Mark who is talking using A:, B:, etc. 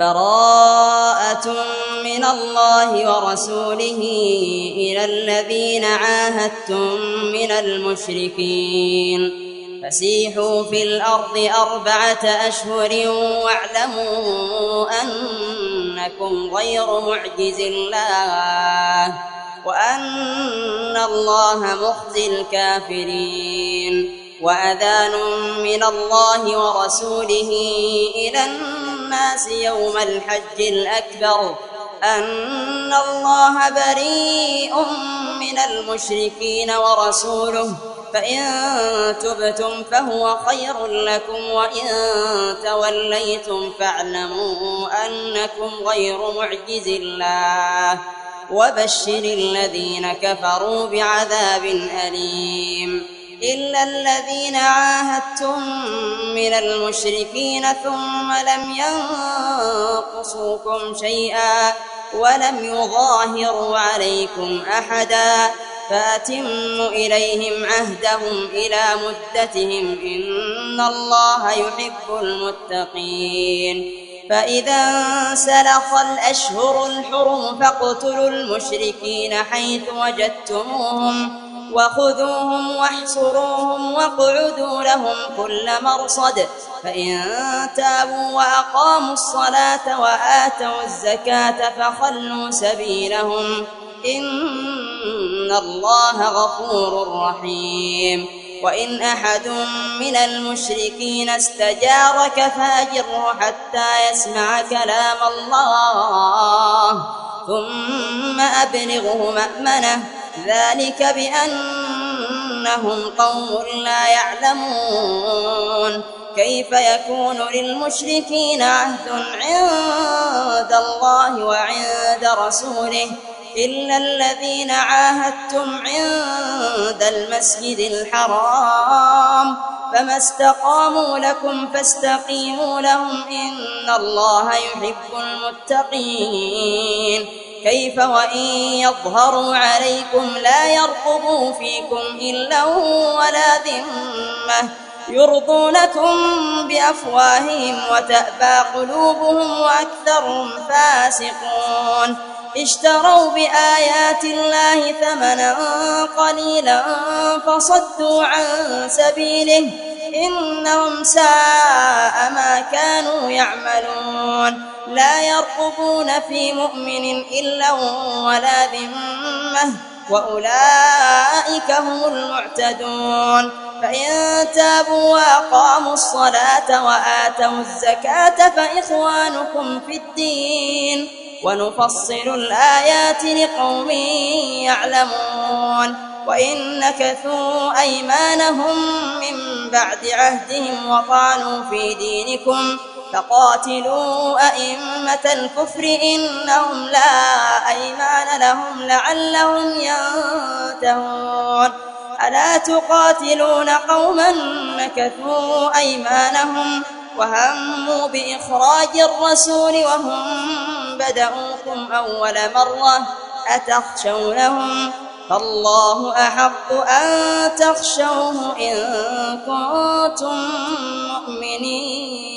A: براءة من الله ورسوله إلى الذين عاهدتم من المشركين فسيحوا في الأرض 4 أشهر واعلموا أنكم غير معجز الله وأن الله مخزي الكافرين وأذان من الله ورسوله إلى الناس يوم الحج الأكبر أن الله بريء من المشركين ورسوله فإن تبتم فهو خير لكم وإن توليتم فاعلموا أنكم غير معجز الله وبشر الذين كفروا بعذاب أليم إلا الذين عاهدتم من المشركين ثم لم ينقصوكم شيئا ولم يظاهروا عليكم أحدا فأتموا إليهم عهدهم إلى مدتهم إن الله يحب المتقين فإذا انسلخ الأشهر الحرم فاقتلوا المشركين حيث وجدتموهم وخذوهم واحصروهم واقعدوا لهم كل مرصد فإن تابوا وأقاموا الصلاة وآتوا الزكاة فخلوا سبيلهم إن الله غفور رحيم وإن أحد من المشركين استجارك فأجره حتى يسمع كلام الله ثم أبلغه مأمنه ذلك بأنهم قوم لا يعلمون كيف يكون للمشركين عهد عند الله وعند رسوله إلا الذين عاهدتم عند المسجد الحرام فما استقاموا لكم فاستقيموا لهم إن الله يحب المتقين كيف وإن يظهروا عليكم لا يرقبوا فيكم إلا ولا ذمة يرضونكم بأفواههم وتأبى قلوبهم وأكثرهم فاسقون اشتروا بآيات الله ثمنا قليلا فصدوا عن سبيله إنهم ساء ما كانوا يعملون لا يرقبون في مؤمن إلا ولا ذمة وأولئك هم المعتدون فإن تابوا وأقاموا الصلاة وآتوا الزكاة فإخوانكم في الدين ونفصل الآيات لقوم يعلمون وإن نكثوا أيمانهم من بعد عهدهم وطعنوا في دينكم فقاتلوا أئمة الكفر إنهم لا أيمان لهم لعلهم ينتهون ألا تقاتلون قوما نكثوا أيمانهم وهموا بإخراج الرسول وهم بدأوكم أول مرة أتخشونهم فالله أحق أن تخشوه إن كنتم مؤمنين